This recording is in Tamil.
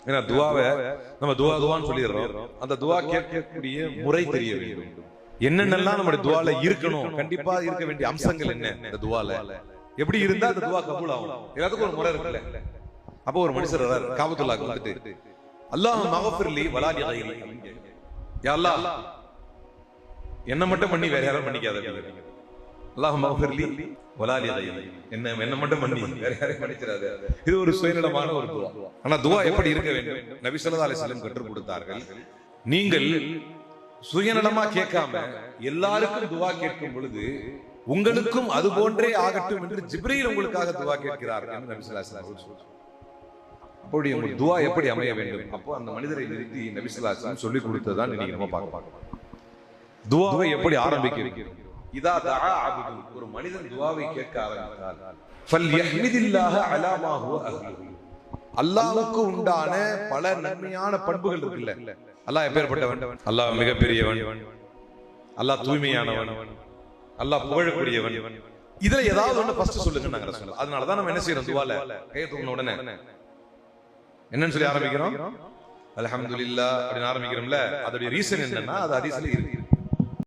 ஏன்னா துவாவை நம்ம துவான்னு சொல்லிடுறோம். அந்த துவா கேட்கக்கூடிய முறை தெரிய வேண்டும். என்னென்னலாம் நம்முடைய துவால இருக்கணும், கண்டிப்பா இருக்க வேண்டிய அம்சங்கள் என்ன, இந்த துவால எப்படி இருந்தா அந்த துவா கபூல் ஆகும், எல்லாத்துக்கும் ஒரு முறை இருக்குல்ல. அப்போ ஒரு மனுஷர் காபத்துல்லாஹ்க்கு வந்துட்டு அல்லாஹ் மகஃபிர்லி வலா லிகைரி, யா அல்லாஹ் என்ன மட்டும் பண்ணி வேற யாரும் பண்ணிக்காத. அல்லாஹ் மகஃபிர்லி வலா லிகைரி, என்ன மட்டும் பண்ணி வேற யாரையும் பண்ணிச்சிராத. இது ஒரு சுயநலமான ஒரு துவா. ஆனா துவா எப்படி இருக்க வேண்டும், நபி ஸல்லல்லாஹு அலைஹி வஸல்லம் கற்றுக் கொடுத்தார்கள். நீங்கள் சுயநலமா கேட்காம எல்லாருக்கும் துவா கேட்கும் பொழுது உங்களுக்கும் அது போன்றே ஆகட்டும் என்று ஜிப்ரீல் உங்களுக்காக துவா கேட்கிறார் என்று நபி ஸல்லல்லாஹு அலைஹி வஸல்லம் சொல்றார். அப்படி உங்களுக்கு துவா எப்படி அமைய வேண்டும், அப்போ அந்த மனிதரை நிறுத்தி நபி ஸல்லல்லாஹு அலைஹி வஸல்லம் சொல்லி கொடுத்ததான் இன்னைக்கு நம்ம பார்க்கலாம். துவாவை எப்படி ஆரம்பிக்கிறோம்? இதா தஆ அப்து, ஒரு மனிதன் துவாவை கேட்க ஆரம்பித்தால் ஃபல்யஹ்மிதில்லாஹ அலா மா ஹுவ அஹ்லுஹு, அல்லாஹ்வுக்கு உண்டான பல நன்மையான பண்புகள் இருக்குல்ல. அல்லாஹ் எப்பேற்பட்டவன், அல்லாஹ் மிகப்பெரியவன், அல்லாஹ் தூய்மையானவன், அல்லாஹ் புகழக்கூடியவன். இதுல ஏதாவது ஒண்ணு ஃபர்ஸ்ட் சொல்லுங்க நாங்க ரசூலுல்லாஹ். அதனாலதான் நம்ம என்ன செய்யறோம், துவால கையை தூக்கின உடனே என்னன்னு சொல்லி ஆரம்பிக்கிறோம், அல்ஹம்துலில்லாஹ் அப்படின்னு ஆரம்பிக்கிறோம்ல. அதோட ரீசன் என்னன்னா அது ஹதீஸ்ல இருக்கு.